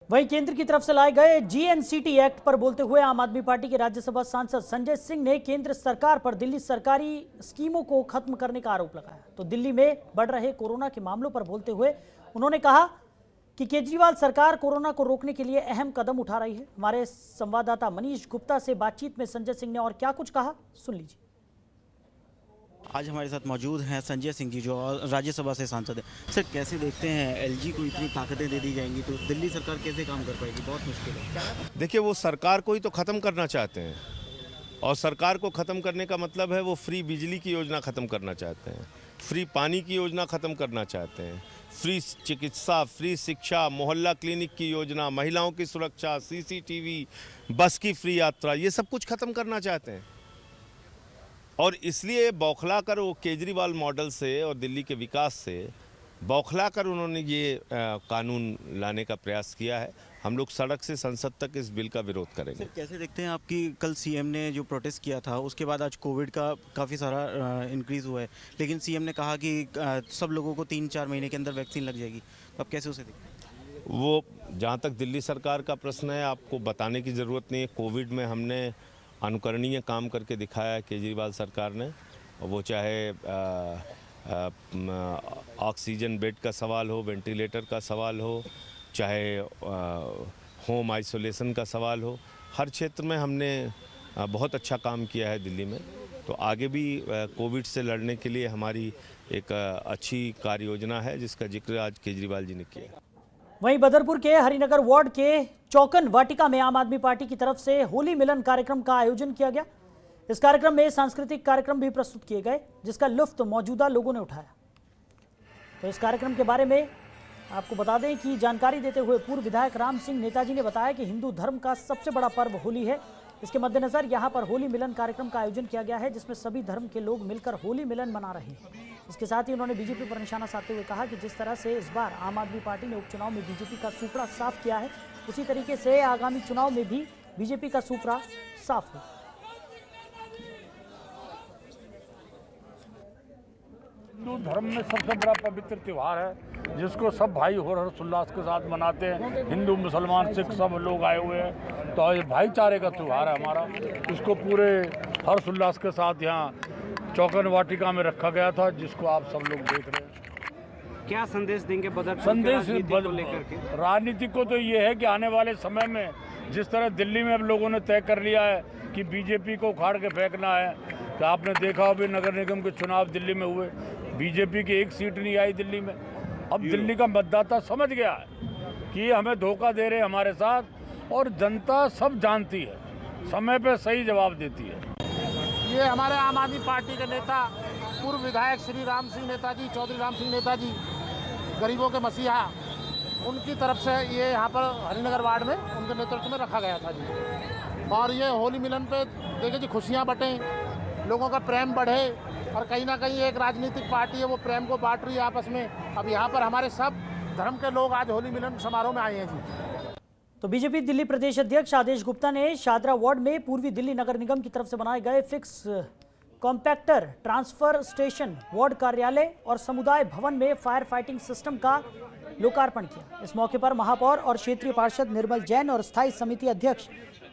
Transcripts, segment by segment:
वहीं केंद्र की तरफ से लाए गए जीएनसीटी एक्ट पर बोलते हुए आम आदमी पार्टी के राज्यसभा सांसद संजय सिंह ने केंद्र सरकार पर दिल्ली सरकारी स्कीमों को खत्म करने का आरोप लगाया। तो दिल्ली में बढ़ रहे कोरोना के मामलों पर बोलते हुए उन्होंने कहा कि केजरीवाल सरकार कोरोना को रोकने के लिए अहम कदम उठा रही है। हमारे संवाददाता मनीष गुप्ता से बातचीत में संजय सिंह ने और क्या कुछ कहा, सुन लीजिए। आज हमारे साथ मौजूद हैं संजय सिंह जी, जो राज्यसभा से सांसद हैं। सर, कैसे देखते हैं एलजी को इतनी ताकतें दे दी जाएंगी तो दिल्ली सरकार कैसे काम कर पाएगी? बहुत मुश्किल है। देखिए, वो सरकार को ही तो ख़त्म करना चाहते हैं और सरकार को ख़त्म करने का मतलब है वो फ्री बिजली की योजना ख़त्म करना चाहते हैं, फ्री पानी की योजना ख़त्म करना चाहते हैं, फ्री चिकित्सा, फ्री शिक्षा, मोहल्ला क्लिनिक की योजना, महिलाओं की सुरक्षा, सीसीटीवी, बस की फ्री यात्रा, ये सब कुछ ख़त्म करना चाहते हैं। और इसलिए बौखला कर वो केजरीवाल मॉडल से और दिल्ली के विकास से बौखला कर उन्होंने ये कानून लाने का प्रयास किया है। हम लोग सड़क से संसद तक इस बिल का विरोध करेंगे। सर, कैसे देखते हैं आपकी कल सीएम ने जो प्रोटेस्ट किया था उसके बाद आज कोविड का काफ़ी सारा इंक्रीज़ हुआ है, लेकिन सीएम ने कहा कि सब लोगों को 3-4 महीने के अंदर वैक्सीन लग जाएगी, तो आप कैसे उसे देखते हैं? वो जहाँ तक दिल्ली सरकार का प्रश्न है, आपको बताने की ज़रूरत नहीं है। कोविड में हमने अनुकरणीय काम करके दिखाया है केजरीवाल सरकार ने। वो चाहे ऑक्सीजन बेड का सवाल हो, वेंटिलेटर का सवाल हो, चाहे होम आइसोलेशन का सवाल हो, हर क्षेत्र में हमने बहुत अच्छा काम किया है दिल्ली में। तो आगे भी कोविड से लड़ने के लिए हमारी एक अच्छी कार्य योजना है जिसका जिक्र आज केजरीवाल जी ने किया। वहीं बदरपुर के हरिनगर वार्ड के चौकन वाटिका में आम आदमी पार्टी की तरफ से होली मिलन कार्यक्रम का आयोजन किया गया। इस कार्यक्रम में सांस्कृतिक कार्यक्रम भी प्रस्तुत किए गए जिसका लुत्फ मौजूदा लोगों ने उठाया। तो इस कार्यक्रम के बारे में आपको बता दें कि जानकारी देते हुए पूर्व विधायक राम सिंह नेताजी ने बताया कि हिंदू धर्म का सबसे बड़ा पर्व होली है। इसके मद्देनजर यहां पर होली मिलन कार्यक्रम का आयोजन किया गया है जिसमें सभी धर्म के लोग मिलकर होली मिलन मना रहे हैं। इसके साथ ही उन्होंने बीजेपी पर निशाना साधते हुए कहा कि जिस तरह से इस बार आम आदमी पार्टी ने उपचुनाव में बीजेपी का सूपड़ा साफ किया है, उसी तरीके से आगामी चुनाव में भी बीजेपी का सूपड़ा साफ हो। हिंदू धर्म में सबसे बड़ा पवित्र त्यौहार है जिसको सब भाई हर्षोल्लास के साथ मनाते हैं। हिंदू, मुसलमान, सिख सब लोग आए हुए हैं, तो ये भाईचारे का त्यौहार है हमारा। इसको पूरे हर्षोल्लास के साथ यहाँ चौकन वाटिका में रखा गया था, जिसको आप सब लोग देख रहे हैं। क्या संदेश देंगे बदरपुर संदेश को लेकर के? राजनीति को तो ये है कि आने वाले समय में जिस तरह दिल्ली में अब लोगों ने तय कर लिया है कि बीजेपी को उखाड़ के फेंकना है, तो आपने देखा अभी नगर निगम के चुनाव दिल्ली में हुए, बीजेपी की एक सीट नहीं आई दिल्ली में। अब दिल्ली का मतदाता समझ गया है कि ये हमें धोखा दे रहे हैं हमारे साथ, और जनता सब जानती है, समय पे सही जवाब देती है। ये हमारे आम आदमी पार्टी के नेता पूर्व विधायक श्री राम सिंह नेताजी, चौधरी राम सिंह नेताजी, गरीबों के मसीहा, उनकी तरफ से ये यहाँ पर हरिनगर वार्ड में उनके नेतृत्व में रखा गया था जी। और ये होली मिलन पे देखिए जी, खुशियाँ बटें, लोगों का प्रेम बढ़े, और कहीं ना कहीं एक राजनीतिक पार्टी है वो प्रेम को बांट रही है आपस में। अब यहाँ पर हमारे सब धर्म के लोग आज होली मिलन समारोह में आए हैं जी। तो बीजेपी दिल्ली प्रदेश अध्यक्ष आदेश गुप्ता ने शादरा वार्ड में पूर्वी दिल्ली नगर निगम की तरफ से बनाए गए fix compactor, transfer station, ward कार्यालय और समुदाय भवन में फायर फाइटिंग सिस्टम का लोकार्पण किया। इस मौके पर महापौर और क्षेत्रीय पार्षद निर्मल जैन और स्थायी समिति अध्यक्ष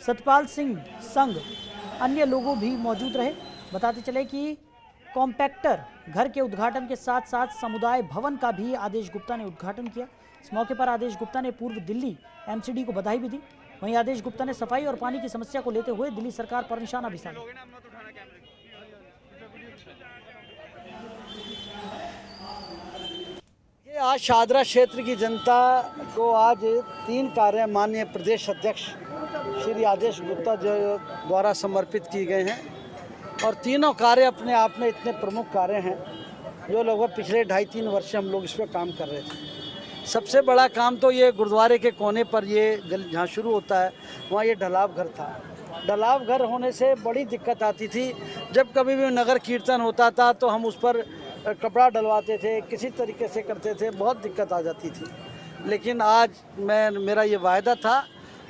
सतपाल सिंह संग अन्य लोगों भी मौजूद रहे। बताते चले कि कॉम्पैक्टर घर के उद्घाटन के साथ साथ समुदाय भवन का भी आदेश गुप्ता ने उद्घाटन किया। इस मौके पर आदेश गुप्ता ने पूर्व दिल्ली एमसीडी को बधाई भी दी। वहीं आदेश गुप्ता ने सफाई और पानी की समस्या को लेते हुए दिल्ली सरकार पर निशाना भी साधा। आज शादरा क्षेत्र की जनता को आज 3 कार्य माननीय प्रदेश अध्यक्ष श्री आदेश गुप्ता द्वारा समर्पित किए गए हैं, और तीनों कार्य अपने आप में इतने प्रमुख कार्य हैं जो लगभग पिछले 2.5-3 वर्ष से हम लोग इस पर काम कर रहे थे। सबसे बड़ा काम तो ये गुरुद्वारे के कोने पर ये जहाँ शुरू होता है वहाँ ये ढलाव घर था। ढलाव घर होने से बड़ी दिक्कत आती थी। जब कभी भी नगर कीर्तन होता था तो हम उस पर कपड़ा डलवाते थे, किसी तरीके से करते थे, बहुत दिक्कत आ जाती थी। लेकिन आज मेरा ये वायदा था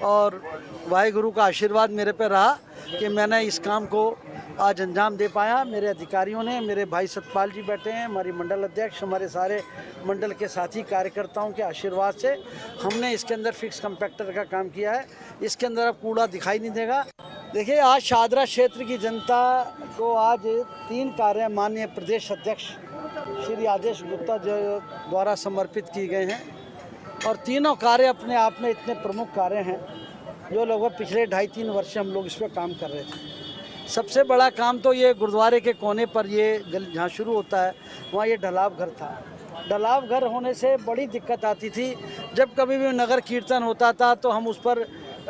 और वाहिगुरु का आशीर्वाद मेरे पे रहा कि मैंने इस काम को आज अंजाम दे पाया। मेरे अधिकारियों ने, मेरे भाई सतपाल जी बैठे हैं, हमारी मंडल अध्यक्ष, हमारे सारे मंडल के साथी कार्यकर्ताओं के आशीर्वाद से हमने इसके अंदर फिक्स कंपैक्टर का काम किया है। इसके अंदर अब कूड़ा दिखाई नहीं देगा। देखिए, आज शाहदरा क्षेत्र की जनता को आज 3 कार्य माननीय प्रदेश अध्यक्ष श्री आदेश गुप्ता जी द्वारा समर्पित किए गए हैं और तीनों कार्य अपने आप में इतने प्रमुख कार्य हैं जो लगभग पिछले 2.5-3 वर्ष से हम लोग इस पर काम कर रहे थे। सबसे बड़ा काम तो ये गुरुद्वारे के कोने पर ये जहाँ शुरू होता है वहाँ ये ढलाव घर था। ढलाव घर होने से बड़ी दिक्कत आती थी। जब कभी भी नगर कीर्तन होता था तो हम उस पर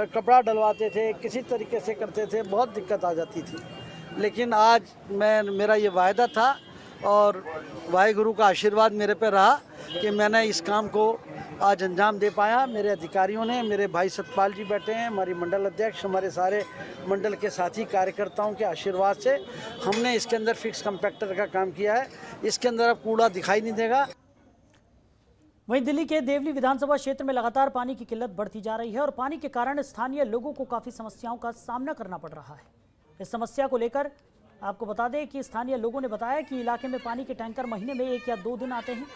कपड़ा डलवाते थे, किसी तरीके से करते थे, बहुत दिक्कत आ जाती थी। लेकिन आज मेरा ये वायदा था और वाहेगुरु का आशीर्वाद मेरे पे रहा कि मैंने इस काम को आज अंजाम दे पाया। मेरे अधिकारियों ने, मेरे भाई सतपाल जी बैठे हैं, हमारी मंडल अध्यक्ष, हमारे सारे मंडल के साथी कार्यकर्ताओं के आशीर्वाद से हमने इसके अंदर फिक्स कंपैक्टर का काम किया है। इसके अंदर अब कूड़ा दिखाई नहीं देगा। वहीं दिल्ली के देवली विधानसभा क्षेत्र में लगातार पानी की किल्लत बढ़ती जा रही है और पानी के कारण स्थानीय लोगों को काफ़ी समस्याओं का सामना करना पड़ रहा है। इस समस्या को लेकर आपको बता दें कि स्थानीय लोगों ने बताया कि इलाके में पानी के टैंकर महीने में 1 या 2 दिन आते हैं।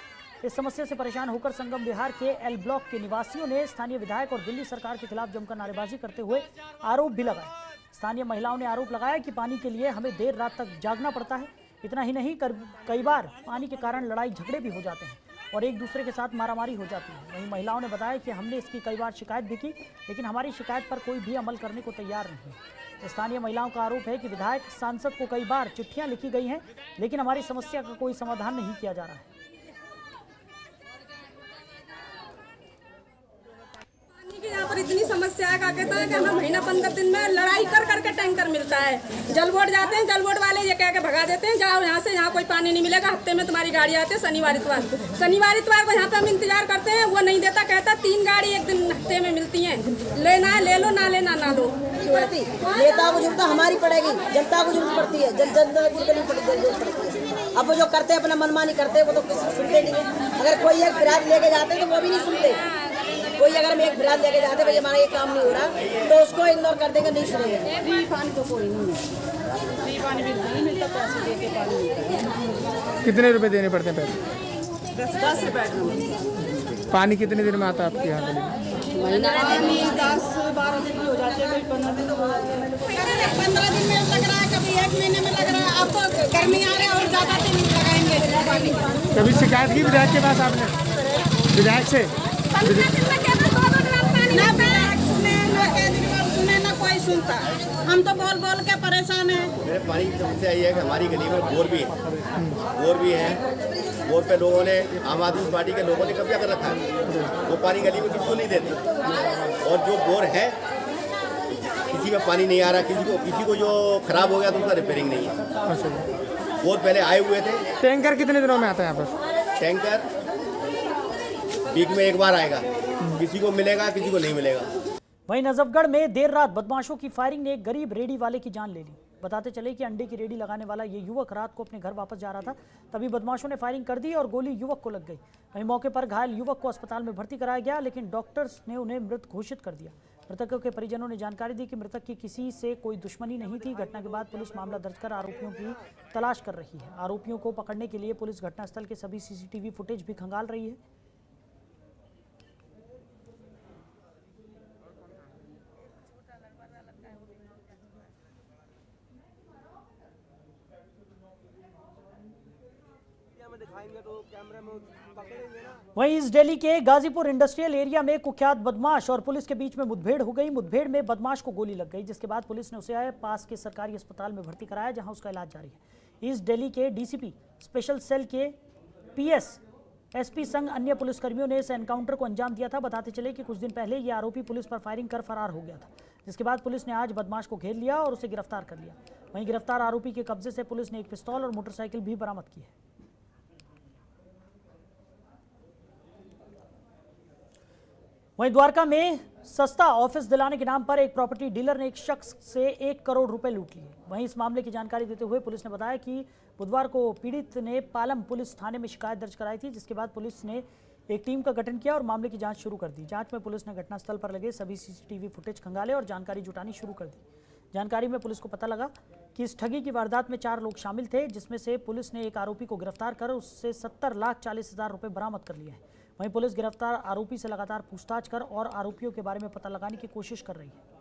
इस समस्या से परेशान होकर संगम विहार के एल ब्लॉक के निवासियों ने स्थानीय विधायक और दिल्ली सरकार के खिलाफ जमकर नारेबाजी करते हुए आरोप भी लगाए। स्थानीय महिलाओं ने आरोप लगाया कि पानी के लिए हमें देर रात तक जागना पड़ता है। इतना ही नहीं, कई बार पानी के कारण लड़ाई झगड़े भी हो जाते हैं और एक दूसरे के साथ मारामारी हो जाती है। वहीं महिलाओं ने बताया कि हमने इसकी कई बार शिकायत भी की, लेकिन हमारी शिकायत पर कोई भी अमल करने को तैयार नहीं। स्थानीय महिलाओं का आरोप है कि विधायक, सांसद को कई बार चिट्ठियां लिखी गई हैं, लेकिन हमारी समस्या का कोई समाधान नहीं किया जा रहा है। यहाँ पर इतनी समस्या है, कहता है कि हमें महीना 15 दिन में लड़ाई कर करके टैंकर मिलता है। जल बोर्ड जाते हैं, जल बोर्ड वाले ये कह के भगा देते हैं, जाओ यहाँ से, यहाँ कोई पानी नहीं मिलेगा, हफ्ते में तुम्हारी गाड़ी आती है शनिवार इतवार को यहाँ पे हम इंतजार करते हैं, वो नहीं देता, कहता 3 गाड़ी एक दिन हफ्ते में मिलती है, लेना है ले लो, ना लेना ना लो। नेता को जरूरत हमारी पड़ेगी, जनता को जरूरत पड़ती है, जनता को जरूरत पड़ती है। अब वो जो करते हैं अपना मनमानी करते हैं, वो तो किसी सुनते नहीं है। अगर कोई एक फिराद लेके जाते हैं तो वो भी नहीं सुनते। कोई अगर हम एक फिराद लेके जाते भाई हमारा ये काम नहीं हो रहा तो उसको इग्नोर कर देंगे, नहीं सुनेंगे। पानी तो कोई नहीं है, पानी बिल्कुल नहीं मिलता, पैसे दे के पानी मिलता है। कितने रुपए देने पड़ते हैं पैसे? 10 रुपए। पानी कितने दिन में आता है आपके यहाँ गली में? 10-12 दिन हो जाते हैं, 15 दिन हो जाते हैं। 15 दिन में लग रहा है, कभी 1 महीने में लग रहा है। अब तो गर्मी आ रही है और ज़्यादा दिन लगाएंगे पानी। कभी शिकायत की विधायक के पास आपने? विधायक से सुने ना कोई सुनता। हम तो बोल बोल के परेशान हैं। मेरे पानी की समस्या ये है कि हमारी गली में बोर भी है। बोर पे लोगों ने, आम आदमी पार्टी के लोगों ने कब्जा कर रखा है। वो पानी गली में किसी को नहीं देते और जो बोर है किसी में पानी नहीं आ रहा, किसी को जो खराब हो गया तो उसका रिपेयरिंग नहीं है। बोर पहले आए हुए थे। टैंकर कितने दिनों में आता है यहाँ पर? टैंकर वीक में 1 बार आएगा, किसी को मिलेगा किसी को नहीं मिलेगा। वहीं नजफगढ़ में देर रात बदमाशों की फायरिंग ने एक गरीब रेडी वाले की जान ले ली। बताते चले कि अंडे की रेडी लगाने वाला ये युवक रात को अपने घर वापस जा रहा था, तभी बदमाशों ने फायरिंग कर दी और गोली युवक को लग गई। वहीं मौके पर घायल युवक को अस्पताल में भर्ती कराया गया, लेकिन डॉक्टर्स ने उन्हें मृत घोषित कर दिया। मृतकों के परिजनों ने जानकारी दी कि मृतक की किसी से कोई दुश्मनी नहीं थी। घटना के बाद पुलिस मामला दर्ज कर आरोपियों की तलाश कर रही है। आरोपियों को पकड़ने के लिए पुलिस घटनास्थल के सभी CCTV फुटेज भी खंगाल रही है। वहीं इस दिल्ली के गाजीपुर इंडस्ट्रियल एरिया में कुख्यात बदमाश और पुलिस के बीच में मुठभेड़ हो गई। मुठभेड़ में बदमाश को गोली लग गई, जिसके बाद पुलिस ने उसे पास के सरकारी अस्पताल में भर्ती कराया, जहां उसका इलाज जारी है। ईस्ट दिल्ली के DCP स्पेशल सेल के PS SP संग अन्य पुलिसकर्मियों ने इस एनकाउंटर को अंजाम दिया था। बताते चले कि कुछ दिन पहले ये आरोपी पुलिस पर फायरिंग कर फरार हो गया था, जिसके बाद पुलिस ने आज बदमाश को घेर लिया और उसे गिरफ्तार कर लिया। वहीं गिरफ्तार आरोपी के कब्जे से पुलिस ने एक पिस्तौल और मोटरसाइकिल भी बरामद की है। वहीं द्वारका में सस्ता ऑफिस दिलाने के नाम पर एक प्रॉपर्टी डीलर ने एक शख्स से 1 करोड़ रुपए लूट लिए। वहीं इस मामले की जानकारी देते हुए पुलिस ने बताया कि बुधवार को पीड़ित ने पालम पुलिस थाने में शिकायत दर्ज कराई थी, जिसके बाद पुलिस ने एक टीम का गठन किया और मामले की जांच शुरू कर दी। जांच में पुलिस ने घटनास्थल पर लगे सभी CCTV फुटेज खंगाले और जानकारी जुटानी शुरू कर दी। जानकारी में पुलिस को पता लगा कि इस ठगी की वारदात में 4 लोग शामिल थे, जिसमें से पुलिस ने एक आरोपी को गिरफ्तार कर उससे 70,40,000 रुपए बरामद कर लिए हैं। वहीं पुलिस गिरफ्तार आरोपी से लगातार पूछताछ कर और आरोपियों के बारे में पता लगाने की कोशिश कर रही है।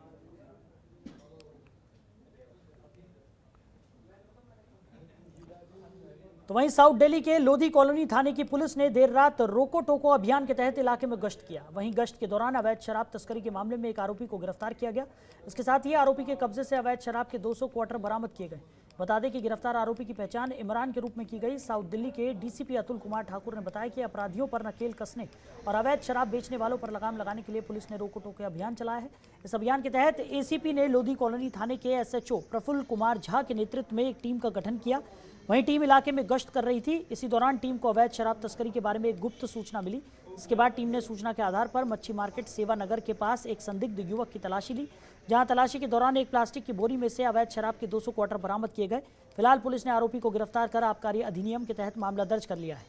तो वहीं साउथ दिल्ली के लोधी कॉलोनी थाने की पुलिस ने देर रात रोको टोको अभियान के तहत इलाके में गश्त किया। वहीं गश्त के दौरान अवैध शराब तस्करी के मामले में एक आरोपी को गिरफ्तार किया गया। इसके साथ ही आरोपी के कब्जे से अवैध शराब के 200 क्वार्टर बरामद किए गए। बता दें कि गिरफ्तार आरोपी की पहचान इमरान के रूप में की गई। साउथ दिल्ली के डीसीपी अतुल कुमार ठाकुर ने बताया कि अपराधियों पर नकेल कसने और अवैध शराब बेचने वालों पर लगाम लगाने के लिए पुलिस ने रोको टोको अभियान चलाया है। इस अभियान के तहत एसीपी ने लोधी कॉलोनी थाने के एसएचओ प्रफुल्ल कुमार झा के नेतृत्व में एक टीम का गठन किया। वहीं टीम इलाके में गश्त कर रही थी। इसी दौरान टीम को अवैध शराब तस्करी के बारे में एक गुप्त सूचना मिली। इसके बाद टीम ने सूचना के आधार पर मच्छी मार्केट सेवा नगर के पास एक संदिग्ध युवक की तलाशी ली, जहां तलाशी के दौरान एक प्लास्टिक की बोरी में से अवैध शराब के 200 क्वार्टर बरामद किए गए। फिलहाल पुलिस ने आरोपी को गिरफ्तार कर आबकारी अधिनियम के तहत मामला दर्ज कर लिया है।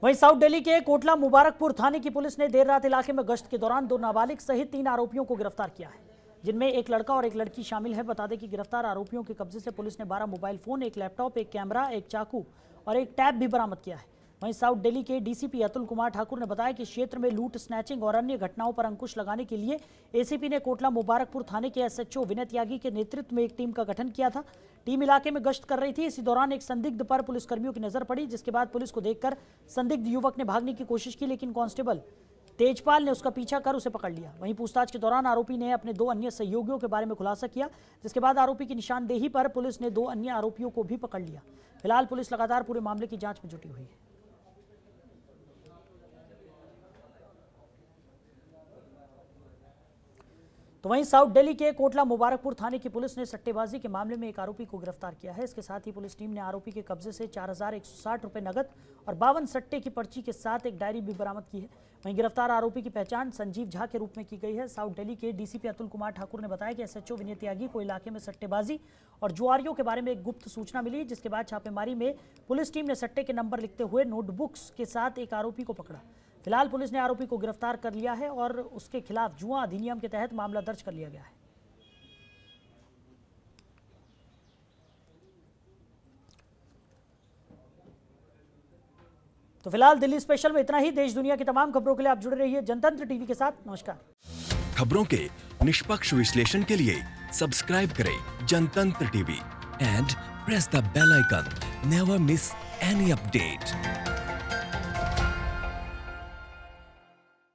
वहीं साउथ दिल्ली के कोटला मुबारकपुर थाने की पुलिस ने देर रात इलाके में गश्त के दौरान 2 नाबालिग सहित 3 आरोपियों को गिरफ्तार किया है, जिनमें एक लड़का और एक लड़की शामिल है। बता दें कि गिरफ्तार आरोपियों के कब्जे से पुलिस ने 12 मोबाइल फोन, एक लैपटॉप, एक कैमरा, एक चाकू और एक टैब भी बरामद किया है। वहीं साउथ दिल्ली के डीसीपी अतुल कुमार ठाकुर ने बताया कि क्षेत्र में लूट, स्नैचिंग और अन्य घटनाओं पर अंकुश लगाने के लिए एसीपी ने कोटला मुबारकपुर थाने के एसएचओ विनय त्यागी के नेतृत्व में एक टीम का गठन किया था। टीम इलाके में गश्त कर रही थी। इसी दौरान एक संदिग्ध पर पुलिसकर्मियों की नजर पड़ी, जिसके बाद पुलिस को देखकर संदिग्ध युवक ने भागने की कोशिश की, लेकिन कांस्टेबल तेजपाल ने उसका पीछा कर उसे पकड़ लिया। वहीं पूछताछ के दौरान आरोपी ने अपने 2 अन्य सहयोगियों के बारे में खुलासा किया, जिसके बाद आरोपी की निशानदेही पर पुलिस ने 2 अन्य आरोपियों को भी पकड़ लिया। फिलहाल पुलिस लगातार पूरे मामले की जांच में जुटी हुई है। तो वहीं साउथ दिल्ली के कोटला मुबारकपुर थाने की पुलिस ने सट्टेबाजी के मामले में एक आरोपी को गिरफ्तार किया है। इसके साथ ही पुलिस टीम ने आरोपी के कब्जे से 4,160 रुपए नगद और 52 सट्टे की पर्ची के साथ एक डायरी भी बरामद की है। वहीं गिरफ्तार आरोपी की पहचान संजीव झा के रूप में की गई है। साउथ दिल्ली के डीसीपी अतुल कुमार ठाकुर ने बताया कि एसएचओ विनय त्यागी को इलाके में सट्टेबाजी और जुआरियों के बारे में एक गुप्त सूचना मिली, जिसके बाद छापेमारी में पुलिस टीम ने सट्टे के नंबर लिखते हुए नोटबुक्स के साथ एक आरोपी को पकड़ा। फिलहाल पुलिस ने आरोपी को गिरफ्तार कर लिया है और उसके खिलाफ जुआ अधिनियम के तहत मामला दर्ज कर लिया गया है। तो फिलहाल दिल्ली स्पेशल में इतना ही। देश दुनिया की तमाम खबरों के लिए आप जुड़े रहिए जनतंत्र टीवी के साथ। नमस्कार। खबरों के निष्पक्ष विश्लेषण के लिए सब्सक्राइब करें Janatantra TV and press the bell icon. Never miss any update.